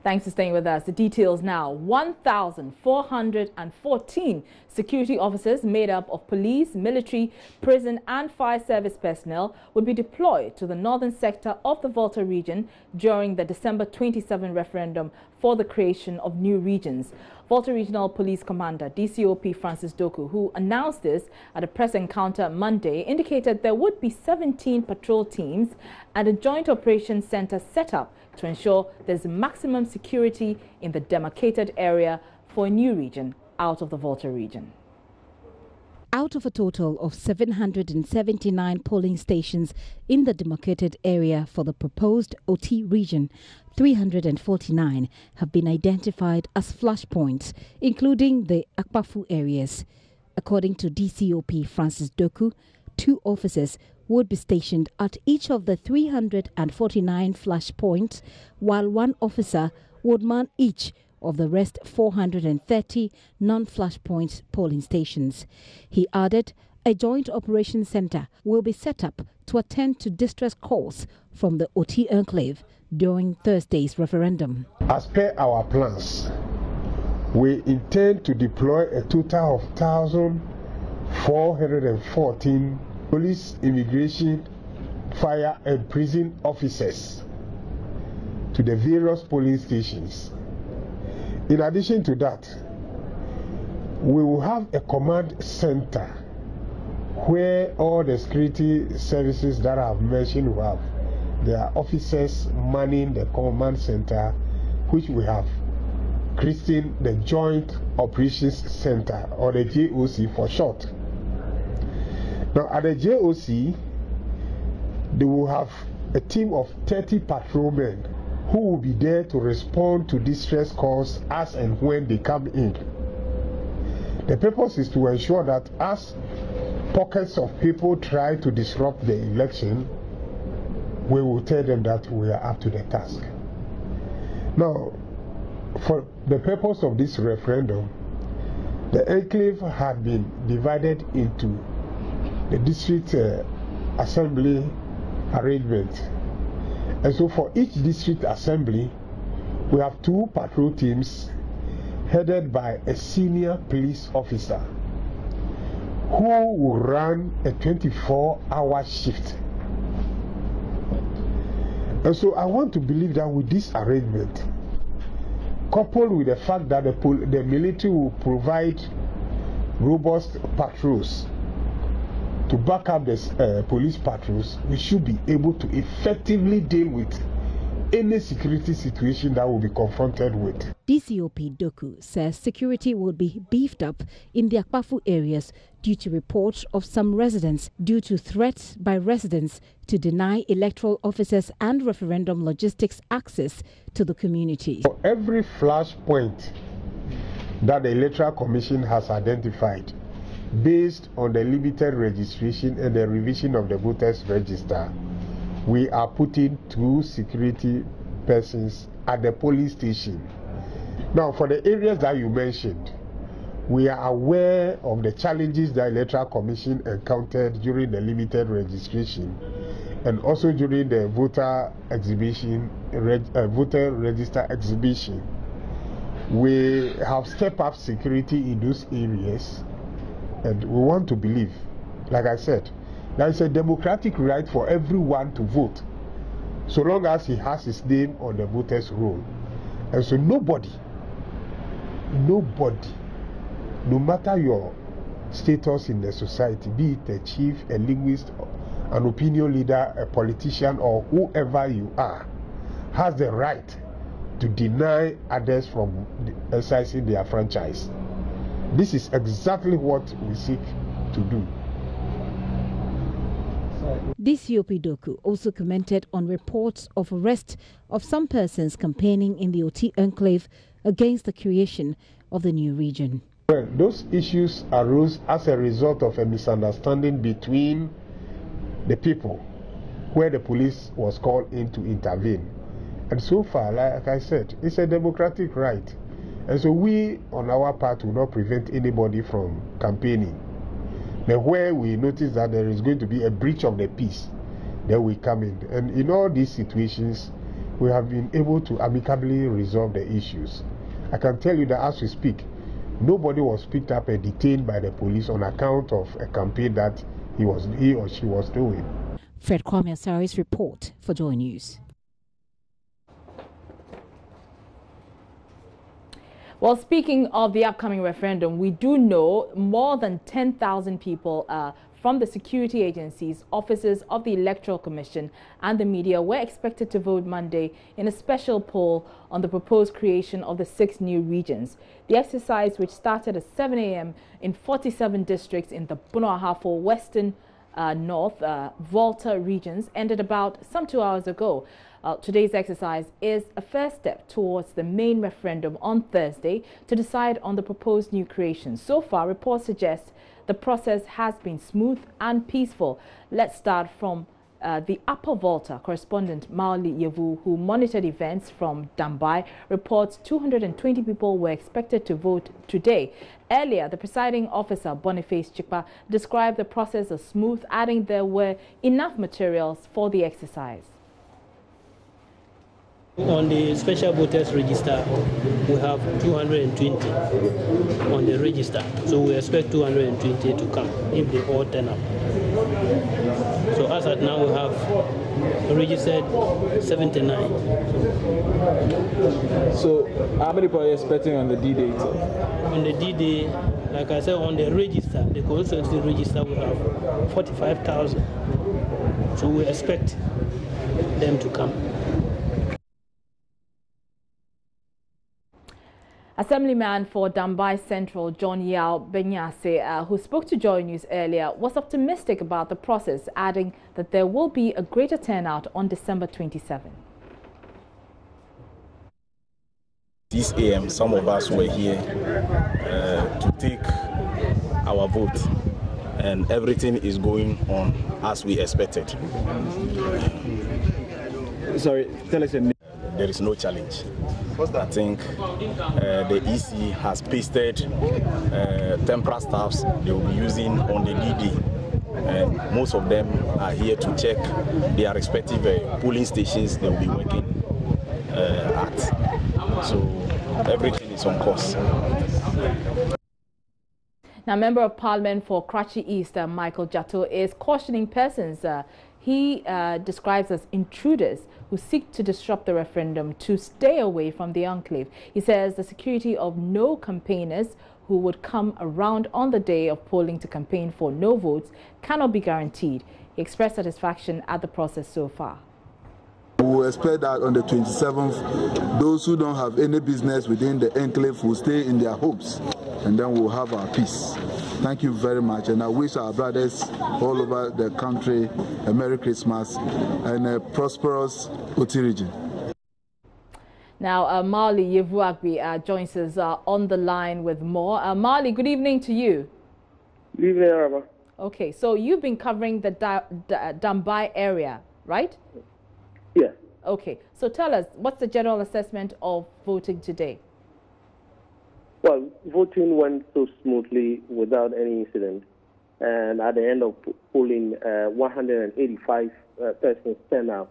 Thanks for staying with us. The details now. 1,414 security officers made up of police, military, prison and fire service personnel would be deployed to the northern sector of the Volta region during the December 27 referendum for the creation of new regions. Volta Regional Police Commander DCOP Francis Doku, who announced this at a press encounter Monday, indicated there would be 17 patrol teams and a joint operations center set up to ensure there's maximum security in the demarcated area for a new region out of the Volta region. Out of a total of 779 polling stations in the demarcated area for the proposed OT region, 349 have been identified as flashpoints, including the Akpafu areas. According to DCOP Francis Doku, 2 officers would be stationed at each of the 349 flashpoints, while 1 officer would man each of the rest 430 non-flashpoint polling stations. He added a joint operations center will be set up to attend to distress calls from the OT enclave during Thursday's referendum. As per our plans, we intend to deploy a total of 1,414 police, immigration, fire and prison officers to the various polling stations. In addition to that, we will have a command center where all the security services that I have mentioned will have their officers manning the command center, which we have christened the Joint Operations Center, or the JOC for short. Now at the JOC, they will have a team of 30 patrolmen who will be there to respond to distress calls as and when they come in. The purpose is to ensure that as pockets of people try to disrupt the election, we will tell them that we are up to the task. Now, for the purpose of this referendum, the enclave had been divided into the district assembly arrangement. And so for each district assembly, we have 2 patrol teams headed by a senior police officer who will run a 24-hour shift. And so I want to believe that with this arrangement, coupled with the fact that the military will provide robust patrols to back up the police patrols, we should be able to effectively deal with any security situation that will be confronted with. DCOP Doku says security will be beefed up in the Akpafu areas due to reports of some residents due to threats by residents to deny electoral officers and referendum logistics access to the community. For every flashpoint that the Electoral Commission has identified, based on the limited registration and the revision of the voters register, we are putting 2 security persons at the polling station. Now, for the areas that you mentioned, we are aware of the challenges the Electoral Commission encountered during the limited registration and also during the voter register exhibition. We have stepped up security in those areas. And we want to believe, like I said, there is a democratic right for everyone to vote, so long as he has his name on the voters' roll. And so nobody, no matter your status in the society, be it a chief, a linguist, an opinion leader, a politician, or whoever you are, has the right to deny others from exercising their franchise. This is exactly what we seek to do. DCOP Doku also commented on reports of arrest of some persons campaigning in the OT enclave against the creation of the new region. Well, those issues arose as a result of a misunderstanding between the people, where the police was called in to intervene. And so far, like I said, it's a democratic right. And so we, on our part, will not prevent anybody from campaigning. But where we notice that there is going to be a breach of the peace, then we come in. And in all these situations, we have been able to amicably resolve the issues. I can tell you that as we speak, nobody was picked up and detained by the police on account of a campaign that he or she was doing. Fred Kwame Asari's report for JoyNews. Well, speaking of the upcoming referendum, we do know more than 10,000 people from the security agencies, officers of the Electoral Commission and the media were expected to vote Monday in a special poll on the proposed creation of the 6 new regions. The exercise, which started at 7 a.m. in 47 districts in the Bono Ahafo, Western North, Volta regions, ended about some 2 hours ago. Today's exercise is a first step towards the main referendum on Thursday to decide on the proposed new creations. So far, reports suggest the process has been smooth and peaceful. Let's start from the Upper Volta. Correspondent Maoli Yevu, who monitored events from Dambai, reports 220 people were expected to vote today. Earlier, the presiding officer, Boniface Chikpa, described the process as smooth, adding there were enough materials for the exercise. On the special voters register, we have 220 on the register. So we expect 220 to come if they all turn up. So as at now, we have registered 79. So how many people are you expecting on the D-Day? On the D-Day, like I said, on the register, the constituency register, we have 45,000. So we expect them to come. Assemblyman for Dambai Central, John Yao Benyase, who spoke to JoyNews earlier, was optimistic about the process, adding that there will be a greater turnout on December 27. 6 a.m. some of us were here to take our vote, and everything is going on as we expected. Sorry, tell us your name. There is no challenge. I think the EC has pasted temporary staffs they will be using on the DD, and most of them are here to check their respective polling stations they will be working at. So everything is on course. Now, Member of Parliament for Karachi East, Michael Jatto, is cautioning persons he describes as intruders who seek to disrupt the referendum to stay away from the enclave. He says the security of no campaigners who would come around on the day of polling to campaign for no votes cannot be guaranteed. He expressed satisfaction at the process so far. We will expect that on the 27th, those who don't have any business within the enclave will stay in their homes, and then we'll have our peace. Thank you very much, and I wish our brothers all over the country a Merry Christmas and a prosperous Oti region. Now, Marley Yevuagbi joins us on the line with more. Marley, good evening to you. Good evening, Araba. Okay, so you've been covering the Dambai area, right? Yes. Okay, so tell us, what's the general assessment of voting today? Well, voting went so smoothly without any incident. And at the end of polling, 185 persons turned out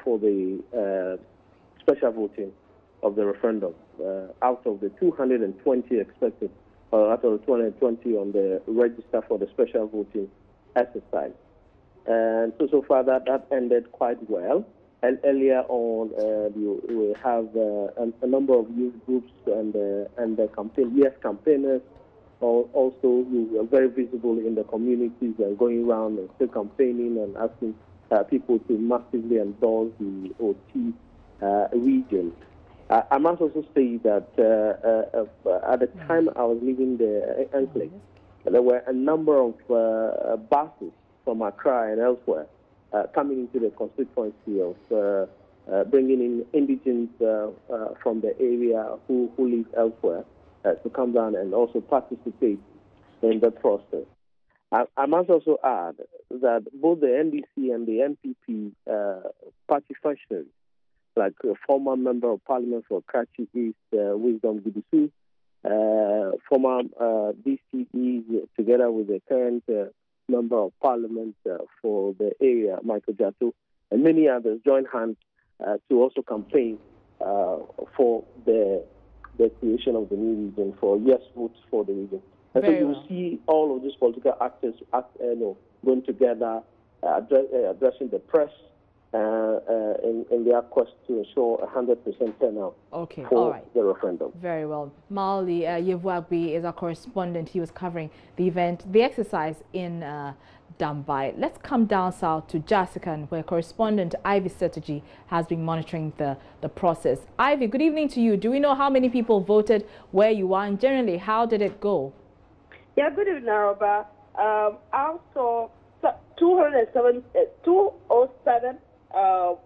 for the special voting of the referendum. Out of the 220 expected, out of the 220 on the register for the special voting exercise. And so far that ended quite well. And earlier on, we have a number of youth groups and the campaigners also who were very visible in the communities and going around and still campaigning and asking people to massively endorse the OT region. I must also say that at the time I was leaving the enclave, there were a number of buses from Accra and elsewhere coming into the constituency of bringing in indigents from the area who live elsewhere to come down and also participate in the process. I must also add that both the NDC and the NPP party functionaries, like a former Member of Parliament for Karachi East, Wisdom Gidisu, former DCEs, together with the current Member of Parliament for the area, Michael Jatto, and many others join hands to also campaign for the creation of the new region, for yes votes for the region. And so you will see all of these political actors going together, addressing the press in their quest to ensure 100% turnout for the referendum. Very well. Mali Yevwagbi is our correspondent. He was covering the event, the exercise in Dambai. Let's come down south to Jasikan, where correspondent Ivy Setoji has been monitoring the process. Ivy, good evening to you. Do we know how many people voted where you are, and generally, how did it go? Yeah, good evening, Aroba. I saw 207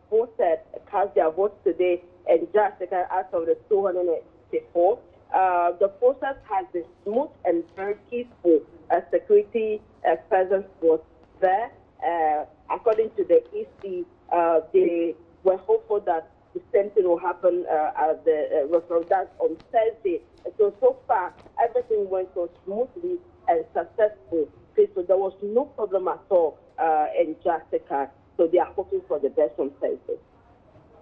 voted cast their votes today in Jasikan out of the 264. The process has been smooth and very peaceful. Security presence was there. According to the EC, they were hopeful that the same thing will happen at the referendum on Thursday. So far, everything went so smoothly and successful. So there was no problem at all in Jessica. So they are hoping for the best on Thursday.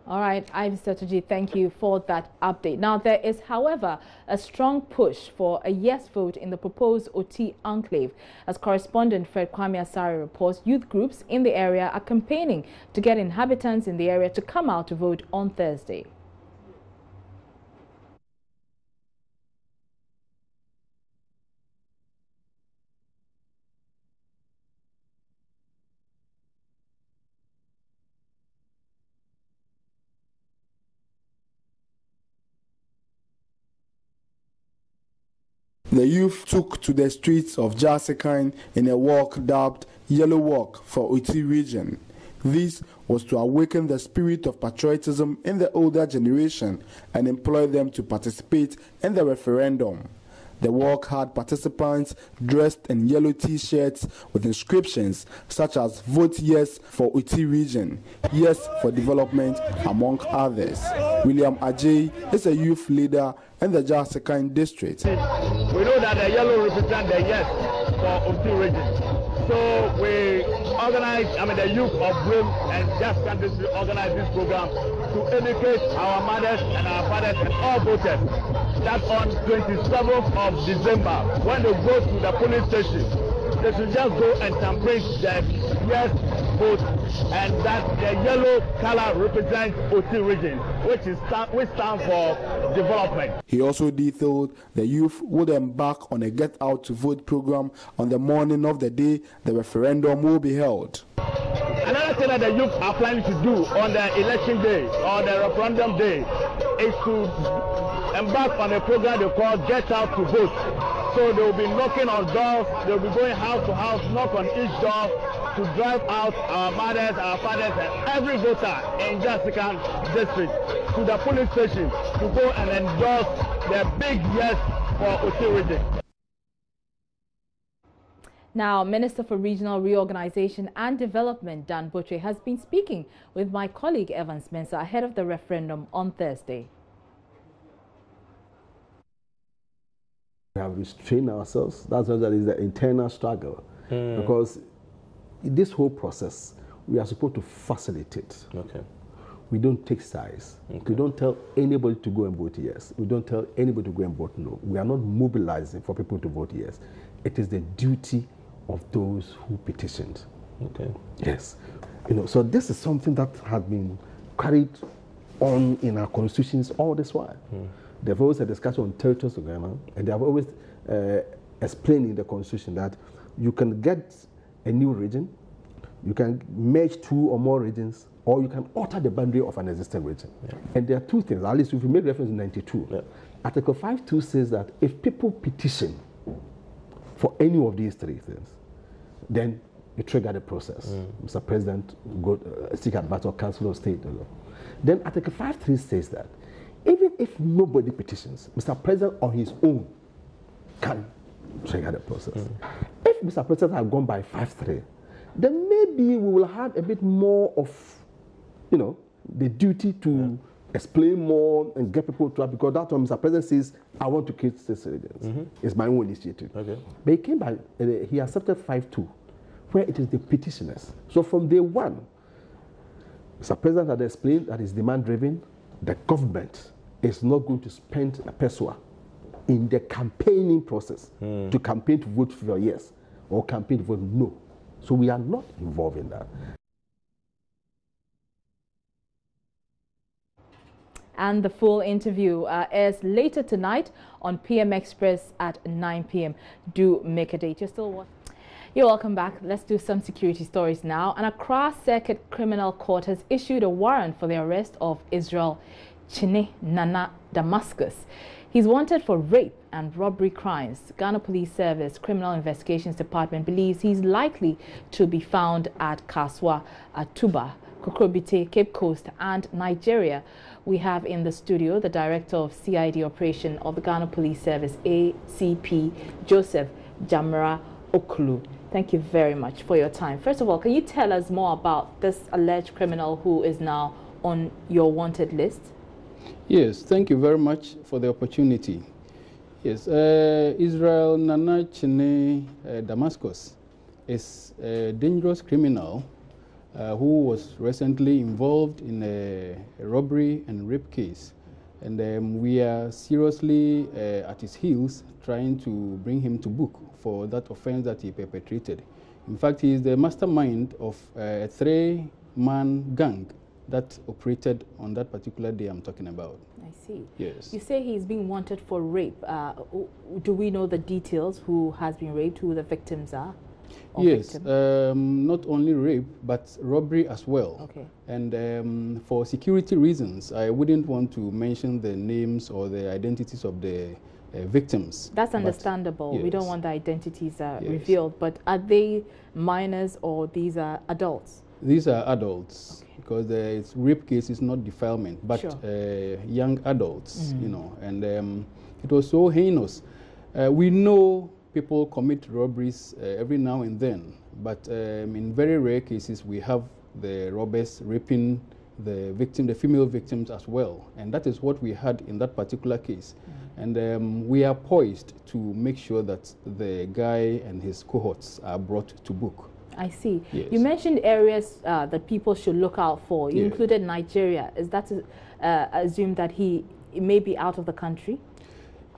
All right, Ivy Strategy, thank you for that update. Now, there is, however, a strong push for a yes vote in the proposed OT enclave. As correspondent Fred Kwame Asari reports, youth groups in the area are campaigning to get inhabitants in the area to come out to vote on Thursday. The youth took to the streets of Jasikan in a walk dubbed Yellow Walk for Oti region. This was to awaken the spirit of patriotism in the older generation and employ them to participate in the referendum. The walk had participants dressed in yellow T-shirts with inscriptions such as "Vote Yes for Oti region," "Yes for Development," among others. William Ajay is a youth leader in the Jasikan district. We know that the yellow represents the yes for Oti region. So we organized, the youth of Brim and Jasikan district organized this program to educate our mothers and our fathers and all voters that on 27th of December, when they go to the police station, they should just go and tamper the yes vote, and that the yellow color represents Oti region, which stands for development. He also detailed the youth would embark on a get out to vote program on the morning of the day the referendum will be held. Another thing that the youth are planning to do on the election day or the referendum day is to embark on a program they call Get Out to Vote. So they will be knocking on doors, they will be going house to house, knock on each door to drive out our mothers, our fathers, and every voter in Jasikan district to the police station to go and endorse the big yes for Oti region. Now, Minister for Regional Reorganization and Development, Dan Butche, has been speaking with my colleague Evans Mensah ahead of the referendum on Thursday. We have restrained ourselves. That's why there is the internal struggle. Because in this whole process, we are supposed to facilitate. Okay. We don't take sides. Okay. We don't tell anybody to go and vote yes. We don't tell anybody to go and vote no. We are not mobilizing for people to vote yes. It is the duty of those who petitioned. Okay. Yes. So this is something that has been carried on in our constitutions all this while. There's always a discussion on territories of Ghana, and they have always explained in the constitution that you can get a new region, you can merge two or more regions, or you can alter the boundary of an existing region. Yeah. And there are two things, at least if you made reference in 92. Yeah. Article 5.2 says that if people petition for any of these three things, then you trigger the process. Mr. President, go seek advice of Council of State. Then Article 5.3 says that even if nobody petitions, Mr. President on his own can trigger the process. If Mr. President had gone by 5.3, then maybe we will have a bit more of, the duty to explain more and get people to, because that time Mr. President says, I want to create state citizens. It's my own initiative. Okay. But he came by, he accepted 5.2, where it is the petitioners. So from day one, Mr. President had explained that it's demand-driven. The government is not going to spend a peso in the campaigning process to campaign to vote for yes or campaign to vote no. So we are not involved in that. And the full interview airs later tonight on PM Express at 9 p.m. Do make a date. You're welcome back. Let's do some security stories now. An Accra Circuit Criminal Court has issued a warrant for the arrest of Israel Chine Nana Damascus. He's wanted for rape and robbery crimes. Ghana Police Service Criminal Investigations Department believes he's likely to be found at Kaswa, Tuba, Kokrobite, Cape Coast and Nigeria. We have in the studio the Director of CID Operation of the Ghana Police Service, ACP Joseph Jamara Okulu. Thank you very much for your time. First of all, can you tell us more about this alleged criminal who is now on your wanted list? Yes, thank you very much for the opportunity. Yes, Israel Nana Chine Damascus is a dangerous criminal who was recently involved in a robbery and rape case. And we are seriously at his heels trying to bring him to book for that offense that he perpetrated. In fact, he is the mastermind of a three-man gang that operated on that particular day I'm talking about. I see. Yes. You say he's being wanted for rape. Do we know the details, who has been raped, who the victims are? Yes, not only rape, but robbery as well. Okay. And for security reasons, I wouldn't want to mention the names or the identities of the victims. That's understandable. Yes. We don't want the identities revealed. But are they minors or these are adults? These are adults, okay, because it's rape case is not defilement, but sure, young adults, you know. And it was so heinous. We know people commit robberies every now and then, but in very rare cases we have the robbers raping the victim, the female victims as well, and that is what we had in that particular case. And we are poised to make sure that the guy and his cohorts are brought to book. I see. Yes. You mentioned areas that people should look out for. You included Nigeria. Is that to assume that he may be out of the country?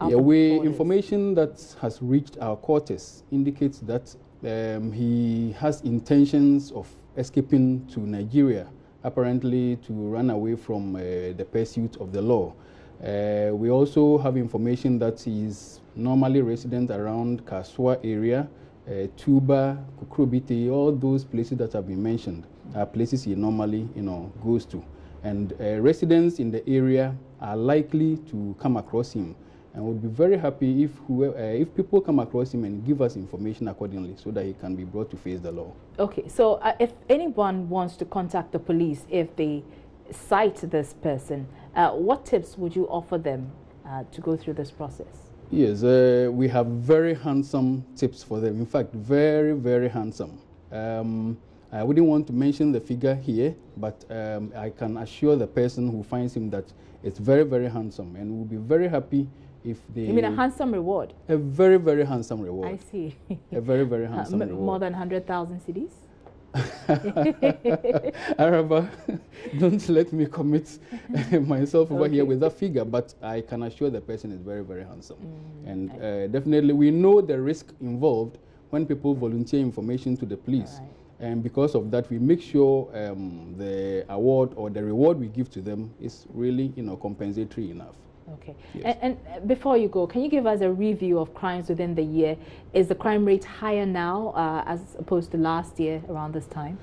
Yeah, information that has reached our quarters indicates that he has intentions of escaping to Nigeria, apparently to run away from the pursuit of the law. We also have information that he is normally resident around Kaswa area, Tuba, Kukrobite, all those places that have been mentioned are places he normally, goes to. And residents in the area are likely to come across him. And we'll be very happy if people come across him and give us information accordingly so that he can be brought to face the law. Okay, so if anyone wants to contact the police, if they cite this person, what tips would you offer them to go through this process? Yes, we have very handsome tips for them. In fact, very, very handsome. I wouldn't want to mention the figure here, but I can assure the person who finds him that it's very, very handsome, and we'll be very happy if they... You mean a handsome reward? A very, very handsome reward. I see. A very, very handsome reward. More than 100,000 cedis? Araba, don't let me commit myself over here with that figure, but I can assure the person is very, very handsome. And definitely we know the risk involved when people volunteer information to the police. And because of that, we make sure the award or the reward we give to them is really, compensatory enough. Okay. Yes. And before you go, can you give us a review of crimes within the year? Is the crime rate higher now as opposed to last year around this time?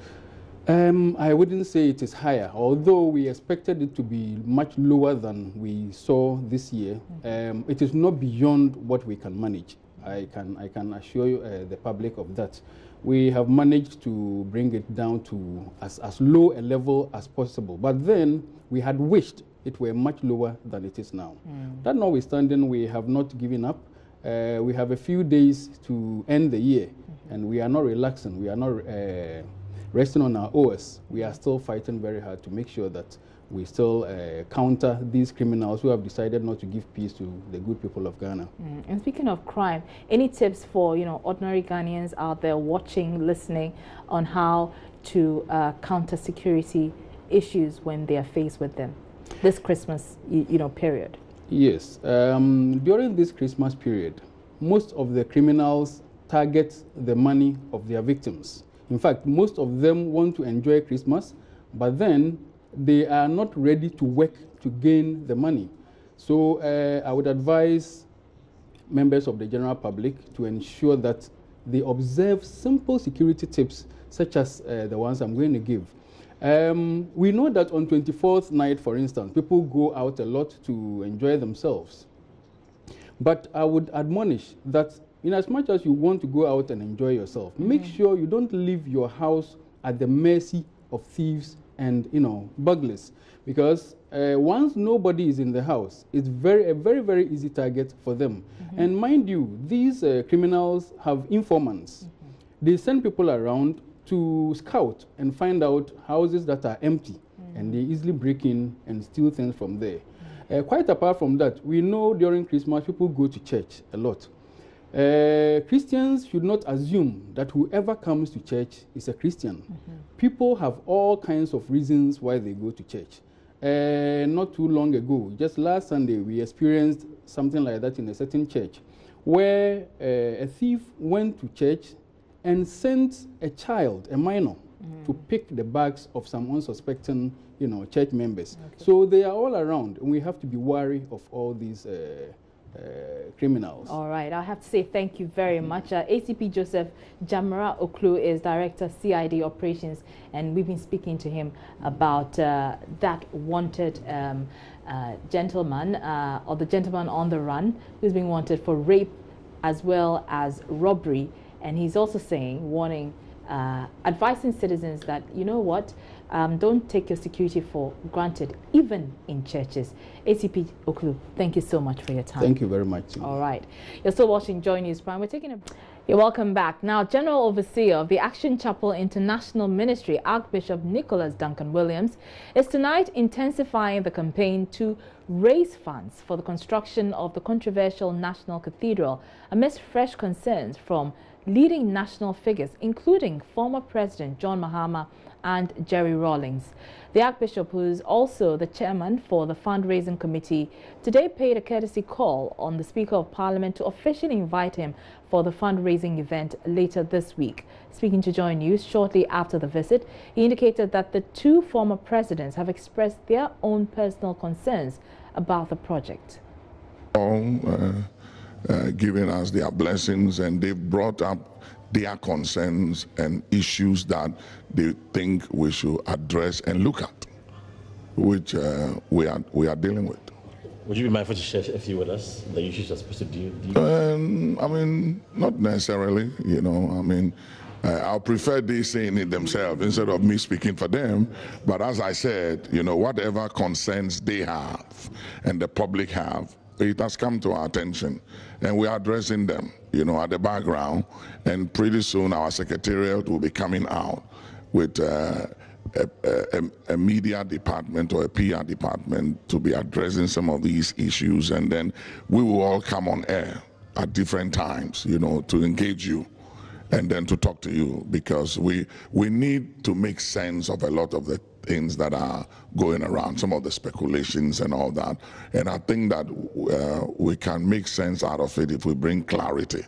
I wouldn't say it is higher, although we expected it to be much lower than we saw this year. It is not beyond what we can manage. I can assure you, the public of that. We have managed to bring it down to as low a level as possible. But then we had wished it were much lower than it is now. That notwithstanding, we have not given up. We have a few days to end the year, and we are not relaxing. We are not resting on our oars. We are still fighting very hard to make sure that we still counter these criminals who have decided not to give peace to the good people of Ghana. And speaking of crime, any tips for ordinary Ghanaians out there watching, listening on how to counter security issues when they are faced with them this Christmas, period? Yes. During this Christmas period, most of the criminals target the money of their victims. In fact, most of them want to enjoy Christmas, but then they are not ready to work to gain the money. So I would advise members of the general public to ensure that they observe simple security tips such as the ones I'm going to give. We know that on 24th night, for instance, people go out a lot to enjoy themselves. But I would admonish that in as much as you want to go out and enjoy yourself, make sure you don't leave your house at the mercy of thieves and burglars, because once nobody is in the house, it's a very easy target for them. And mind you, these criminals have informants. They send people around to scout and find out houses that are empty, and they easily break in and steal things from there. Quite apart from that, we know during Christmas people go to church a lot. Christians should not assume that whoever comes to church is a Christian. People have all kinds of reasons why they go to church. Not too long ago, just last Sunday, we experienced something like that in a certain church, where a thief went to church and sent a child, a minor, to pick the bags of some unsuspecting, church members. So they are all around, and we have to be wary of all these criminals. All right, I have to say thank you very much. ACP Joseph Jamara Oklu is Director CID Operations, and we've been speaking to him about that wanted gentleman, or the gentleman on the run, who's being wanted for rape as well as robbery. And he's also warning, advising citizens that, don't take your security for granted, even in churches. ACP Oklu, thank you so much for your time. Thank you very much. All right. You're still watching JoyNews Prime. We're taking a... You're welcome back. Now, General Overseer of the Action Chapel International Ministry, Archbishop Nicholas Duncan Williams, is tonight intensifying the campaign to raise funds for the construction of the controversial National Cathedral amidst fresh concerns from leading national figures, including former President John Mahama and Jerry Rawlings. The Archbishop, who is also the chairman for the fundraising committee, today paid a courtesy call on the Speaker of Parliament to officially invite him for the fundraising event later this week. Speaking to JoyNews shortly after the visit, he indicated that the two former presidents have expressed their own personal concerns about the project. Giving us their blessings, and they've brought up their concerns and issues that they think we should address and look at, which we are dealing with. Would you be mindful to share a few with us, the issues you're supposed to deal? I mean, not necessarily, I'll prefer they saying it themselves instead of me speaking for them. But as I said, whatever concerns they have and the public have, it has come to our attention, and we are addressing them, at the background. And pretty soon our secretariat will be coming out with a media department or a PR department to be addressing some of these issues, and then we will all come on air at different times, to engage you and then to talk to you, because we need to make sense of a lot of the things that are going around, some of the speculations and all that. And I think that we can make sense out of it if we bring clarity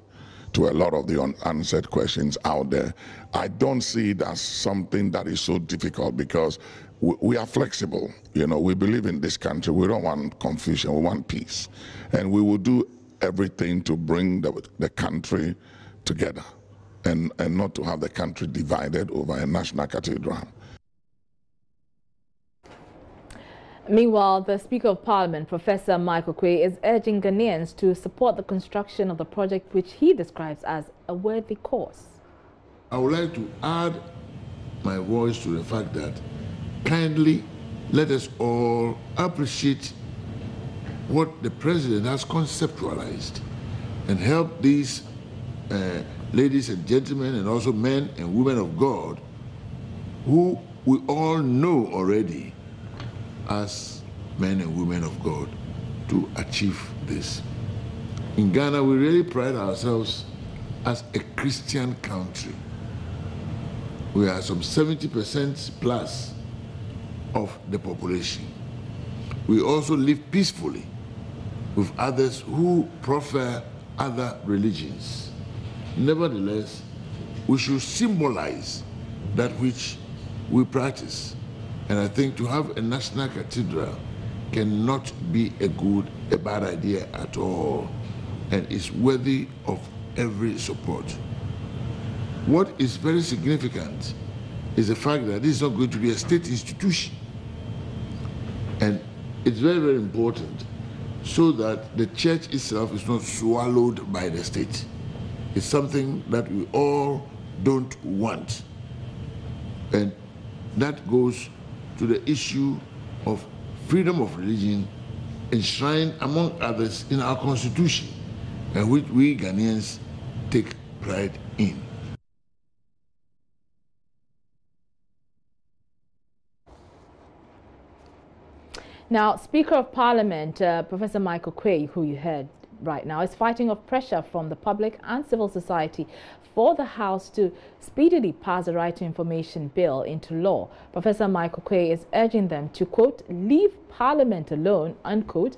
to a lot of the unanswered questions out there. I don't see it as something that is so difficult, because we are flexible. We believe in this country. We don't want confusion. We want peace. And we will do everything to bring the country together and not to have the country divided over a national cathedral. Meanwhile, the Speaker of Parliament, Professor Michael Quay, is urging Ghanaians to support the construction of the project, which he describes as a worthy cause. I would like to add my voice to the fact that kindly let us all appreciate what the President has conceptualized and help these ladies and gentlemen, and also men and women of God, who we all know already as men and women of God, to achieve this. In Ghana, we really pride ourselves as a Christian country. We are some 70% plus of the population. We also live peacefully with others who prefer other religions. Nevertheless, we should symbolize that which we practice. And I think to have a national cathedral cannot be a bad idea at all, and is worthy of every support. What is very significant is the fact that this is not going to be a state institution. And it's very, very important so that the church itself is not swallowed by the state. It's something that we all don't want. And that goes to the issue of freedom of religion enshrined, among others, in our constitution, and which we Ghanaians take pride in. Now, Speaker of Parliament, Professor Michael Quay, who you heard right now, is fighting off pressure from the public and civil society for the House to speedily pass the Right to Information Bill into law. Professor Michael Quay is urging them to, quote, leave Parliament alone, unquote,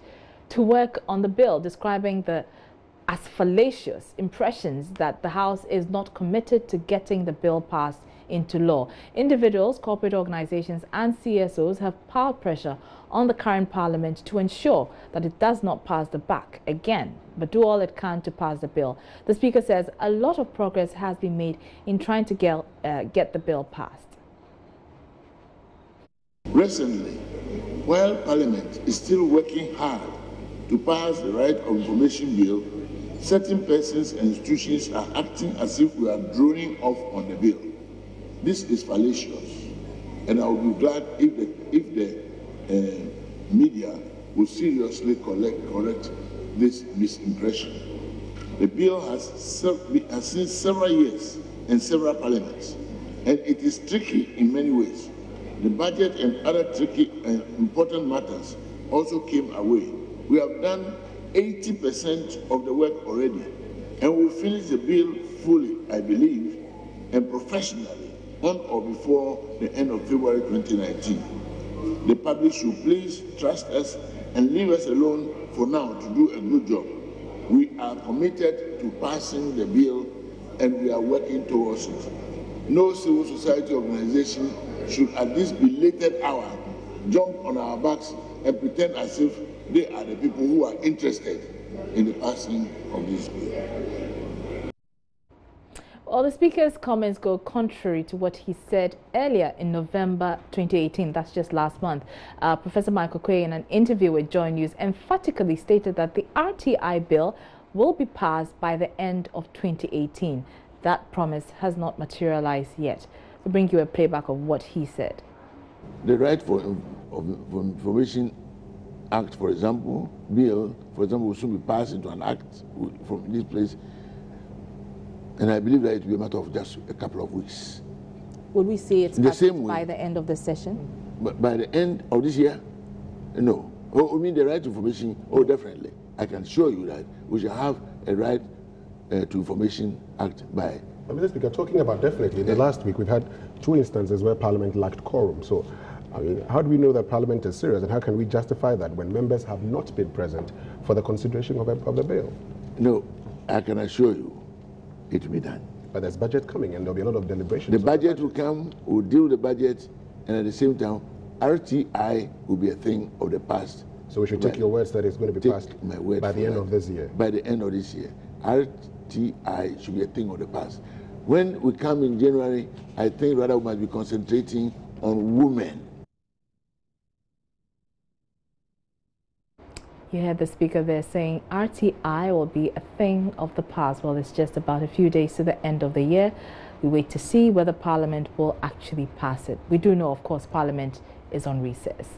to work on the bill, describing the as fallacious impressions that the House is not committed to getting the bill passed into law. Individuals, corporate organizations and CSOs have piled pressure on the current Parliament to ensure that it does not pass the buck again, but do all it can to pass the bill. The Speaker says a lot of progress has been made in trying to get the bill passed. Recently, while Parliament is still working hard to pass the Right of Information Bill, certain persons and institutions are acting as if we are droning off on the bill. This is fallacious, and I will be glad if the media will seriously correct this misimpression. The bill has seen several years and several parliaments, and it is tricky in many ways. The budget and other tricky and important matters also came our way. We have done 80% of the work already, and we'll finish the bill fully, I believe, and professionally on or before the end of February 2019. The public should please trust us and leave us alone for now to do a good job. We are committed to passing the bill, and we are working towards it. No civil society organization should at this belated hour jump on our backs and pretend as if they are the people who are interested in the passing of this bill. Well, the Speaker's comments go contrary to what he said earlier in November 2018, that's just last month. Professor Michael Quay, in an interview with JoyNews, emphatically stated that the RTI bill will be passed by the end of 2018. That promise has not materialized yet. We'll bring you a playback of what he said. The Right for Information Act, for example, bill, for example, will soon be passed into an act from this place. And I believe that it will be a matter of just a couple of weeks. Would we see it by the end of the session? But by the end of this year? No. Oh, you mean the Right to Information? Oh, definitely. I can assure you that we shall have a Right to Information Act by... Mr. Speaker, talking about definitely, the last week we've had 2 instances where Parliament lacked quorum. So, I mean, how do we know that Parliament is serious, and how can we justify that when members have not been present for the consideration of the bill? No, I can assure you it will be done. But there's budget coming, and there'll be a lot of deliberations. The budget will come, we'll deal with the budget, and at the same time, RTI will be a thing of the past. So we should take your words that it's going to be passed by the end of this year? By the end of this year. RTI should be a thing of the past. When we come in January, I think rather we must be concentrating on women. You heard the Speaker there saying RTI will be a thing of the past. Well, it's just about a few days to the end of the year. We wait to see whether Parliament will actually pass it. We do know, of course, Parliament is on recess.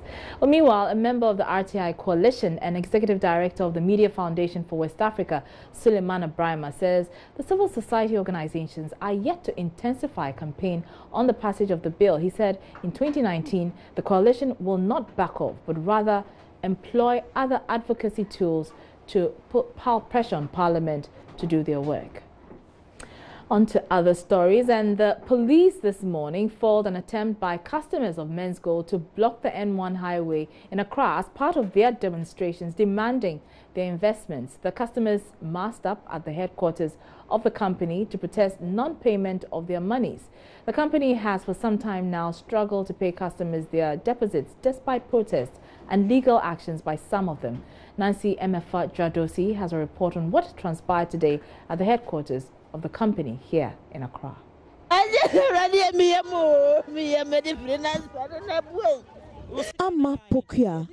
Well, meanwhile, a member of the RTI coalition and executive director of the Media Foundation for West Africa, Suleiman Ibrahima, says the civil society organizations are yet to intensify a campaign on the passage of the bill. He said in 2019, the coalition will not back off, but rather employ other advocacy tools to put pressure on Parliament to do their work. On to other stories, and the police this morning foiled an attempt by customers of Menzgold to block the N1 highway in Accra as part of their demonstrations demanding their investments. The customers massed up at the headquarters of the company to protest non-payment of their monies. The company has for some time now struggled to pay customers their deposits despite protests and legal actions by some of them. Nancy Emefa Jadosi has a report on what transpired today at the headquarters of the company here in Accra. Amma Pokia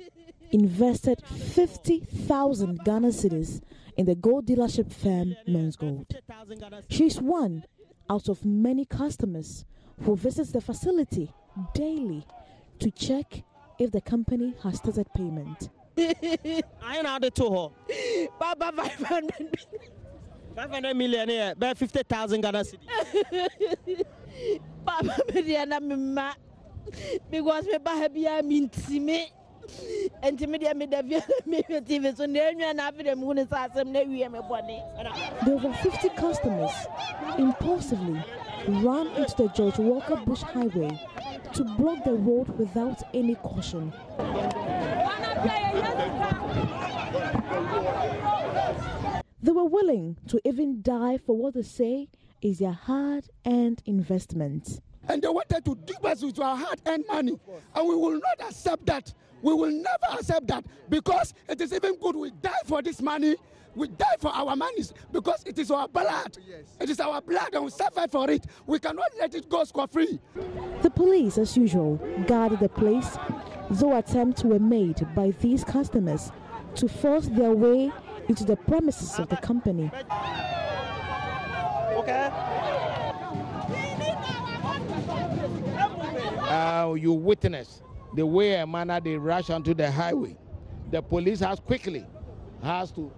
invested 50,000 Ghana cedis in the gold dealership firm Menzgold. She's one out of many customers who visits the facility daily to check if the company has started payment. I know the two. Baba 500 million here, about 50,000 Ghana cedis. Baba Mediana Mima, because we Bahabia means me. And to me, the TV, so near and after them who is awesome, they we am a body. There were 50 customers impulsively ran into the George Walker Bush Highway to block the road without any caution. They were willing to even die for what they say is their hard-earned investment. And they wanted to dip us with our hard-earned money, and we will not accept that. We will never accept that, because it is even good we die for this money. We die for our monies because it is our blood. Yes. It is our blood and we suffer for it. We cannot let it go scot-free. The police, as usual, guarded the place, though attempts were made by these customers to force their way into the premises of the company. Okay. You witness the way and manner they rush onto the highway. The police has to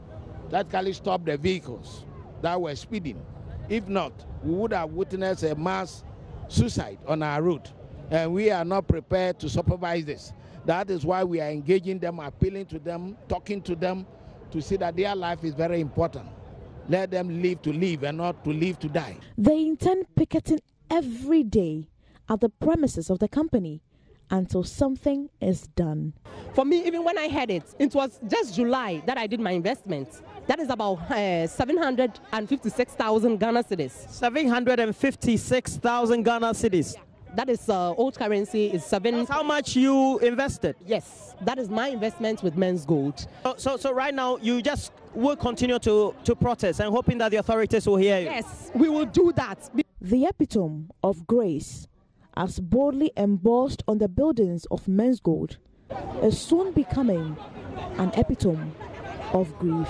tactically stop the vehicles that were speeding. If not, we would have witnessed a mass suicide on our route, and we are not prepared to supervise this. That is why we are engaging them, appealing to them, talking to them, to see that their life is very important. Let them live to live and not to live to die. They intend picketing every day at the premises of the company until something is done. For me, even when I had it, it was just July that I did my investment. That is about 756,000 Ghana cedis. 756,000 Ghana cedis. Yeah. That is old currency is 7. That's how much you invested? Yes, that is my investment with Menzgold. So right now you just will continue to protest and hoping that the authorities will hear you. Yes, we will do that. The epitome of grace, as boldly embossed on the buildings of Menzgold, is soon becoming an epitome of grief.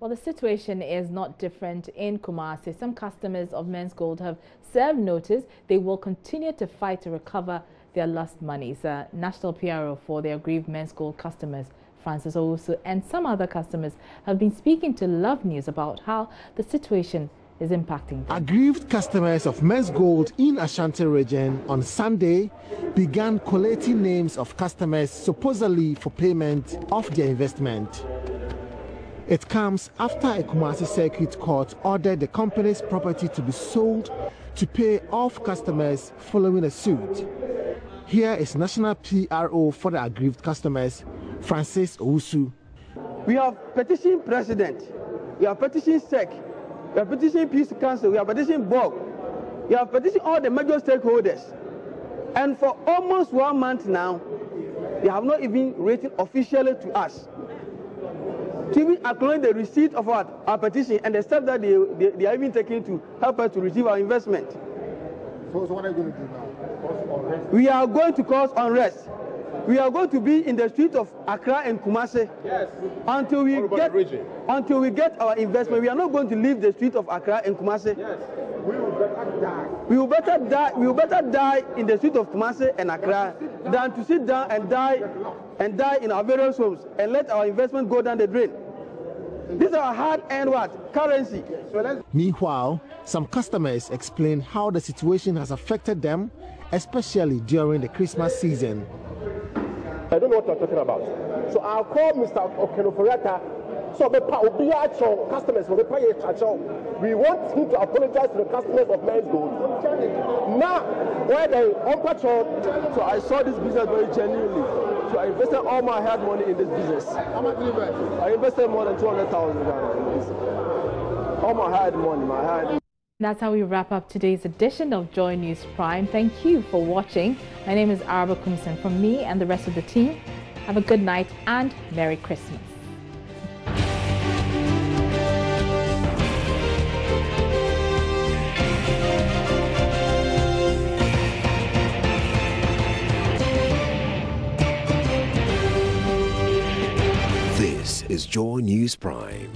Well, the situation is not different in Kumasi. Some customers of Menzgold have served notice they will continue to fight to recover their lost monies. National PRO for the aggrieved Menzgold customers, Francis Owusu, and some other customers have been speaking to Love News about how the situation is impacting them. Aggrieved customers of Menzgold in Ashanti region on Sunday began collating names of customers supposedly for payment of their investment. It comes after a Kumasi Circuit Court ordered the company's property to be sold to pay off customers following a suit. Here is National PRO for the aggrieved customers, Francis Owusu. We have petitioned President, we have petitioned SEC, we have petitioned Peace Council, we have petitioned BOG, we have petitioned all the major stakeholders. And for almost 1 month now, they have not even written officially to us to even acknowledge the receipt of our petition and the steps that they are even taking to help us to receive our investment. So what are you going to do now? We are going to cause unrest. We are going to be in the streets of Accra and Kumasi until we get our investment. We are not going to leave the streets of Accra and Kumasi. Yes. We will better die. We will better die in the streets of Kumasi and Accra than to sit down and die in our various homes and let our investment go down the drain. These are hard-earned currency. Meanwhile, some customers explain how the situation has affected them, especially during the Christmas season. I don't know what you're talking about. So I'll call Mr. Okenoforeta So customers will pay. We want him to apologize to the customers of Menzgold. Now, where they on patrol, so I saw this business very genuinely. So I invested all my hard money in this business. How much did you invest? I invested more than 200,000 in this. All my hard money, That's how we wrap up today's edition of Joy News Prime. Thank you for watching. My name is Araba Kumsen. From me and the rest of the team, have a good night and Merry Christmas. This is Joy News Prime.